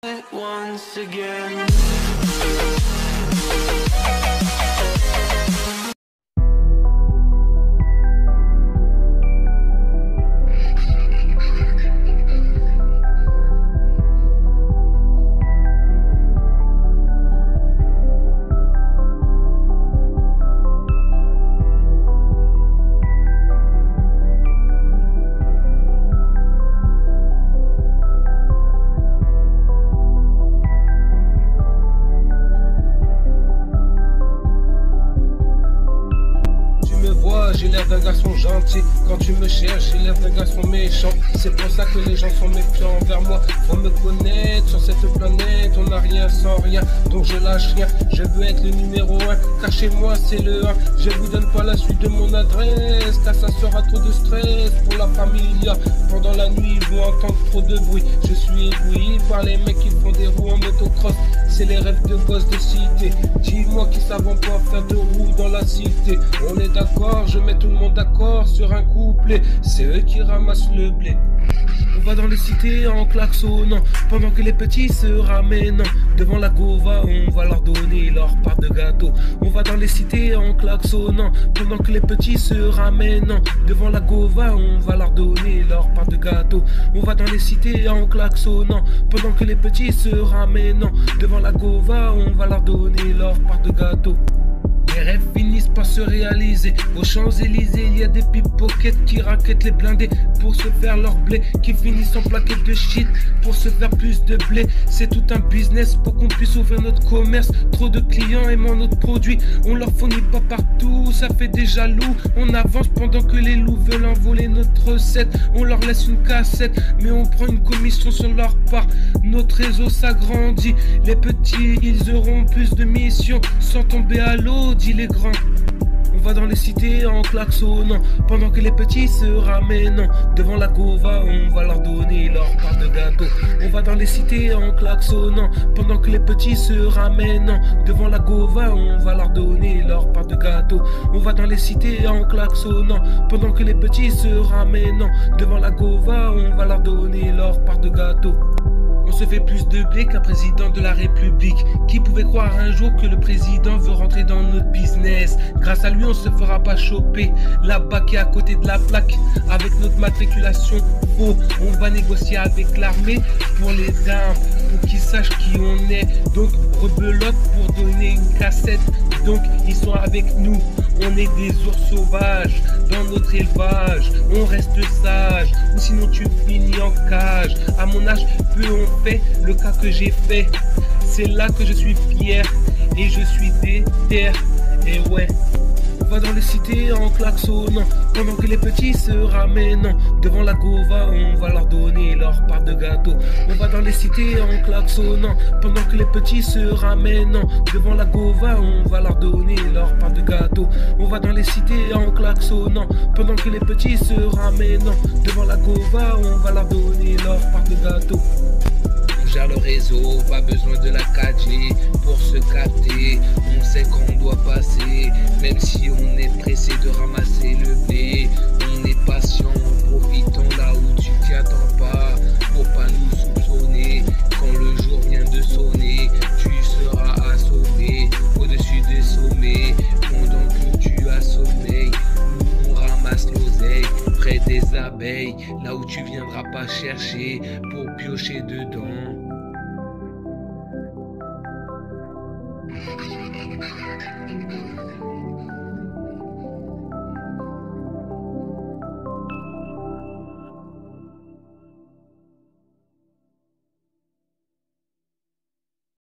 it once again. J'ai l'air d'un garçon gentil, quand tu me cherches, j'ai l'air d'un garçon méchant. C'est pour ça que les gens sont méfiants envers moi. Faut me connaître sur cette planète, on n'a rien sans rien, donc je lâche rien. Je veux être le numéro 1, car chez moi c'est le 1. Je vous donne pas la suite de mon adresse, car ça sera trop de stress pour la familia. Pendant la nuit, ils vont entendre trop de bruit. Je suis ébloui par les mecs qui font des roues en motocross. C'est les rêves de gosses de cité. Dis-moi qui savent pas faire de roues dans la cité. On est d'accord, je mets tout le monde d'accord sur un couplet. C'est eux qui ramassent le blé. On va dans les cités en klaxonnant, pendant que les petits se ramènent. Devant la gova, on va leur donner leur part de gâteau. On va dans les cités en klaxonnant, pendant que les petits se ramènent. Devant la gova, on va leur donner leur part de gâteau. On va dans les cités en klaxonnant, pendant que les petits se ramènent. Devant la gova, on va leur donner leur part de gâteau. Les rêves finissent par se réaliser. Aux Champs-Élysées, il y a des pickpockets qui raquettent les blindés pour se faire leur blé, qui finissent en plaquettes de shit pour se faire plus de blé. C'est tout un business pour qu'on puisse ouvrir notre commerce. Trop de clients aimant notre produit, on leur fournit pas partout, ça fait des jaloux. On avance pendant que les loups veulent envoler notre recette. On leur laisse une cassette, mais on prend une commission sur leur part. Notre réseau s'agrandit, les petits ils auront plus de missions sans tomber à l'eau, dit les grands. On va dans les cités en klaxonnant, pendant que les petits se ramènent. Devant la gova, on va leur donner leur part de gâteau. On va dans les cités en klaxonnant, pendant que les petits se ramènent. Devant la gova, on va leur donner leur part de gâteau. On va dans les cités en klaxonnant, pendant que les petits se ramènent. Devant la gova, on va leur donner leur part de gâteau. On se fait plus de blé qu'un président de la République. Qui pouvait croire un jour que le président veut rentrer dans notre business? Grâce à lui, on se fera pas choper. Là-bas qui est à côté de la plaque, avec notre matriculation faux. On va négocier avec l'armée pour les armes, pour qu'ils sachent qui on est. Donc rebelote pour donner une cassette. Donc ils sont avec nous. On est des ours sauvages dans notre élevage. On reste sage, ou sinon tu finis en cage. À mon âge, peu on fait le cas que j'ai fait. C'est là que je suis fier et je suis déter. Et ouais, on va dans les cités en klaxonnant, pendant que les petits se ramènent. Devant la gova, on va leur donner leur part de gâteau. On va dans les cités en klaxonnant, pendant que les petits se ramènent. Devant la gova, on va leur donner leur part de gâteau. On va dans les cités en klaxonnant, pendant que les petits se ramènent. Devant la gova, on va leur donner leur part de gâteau. On gère le réseau, pas besoin de la 4G pour se capter. On sait qu'on doit passer, même si on est pressé de ramasser le blé. On est patient, profitons là où tu t'y attends pas, pour pas nous soupçonner. Quand le jour vient de sonner, tu seras assommé au-dessus des sommets. Pendant que tu as sommeil, on ramasse l'oseille près des abeilles, là où tu viendras pas chercher pour piocher dedans.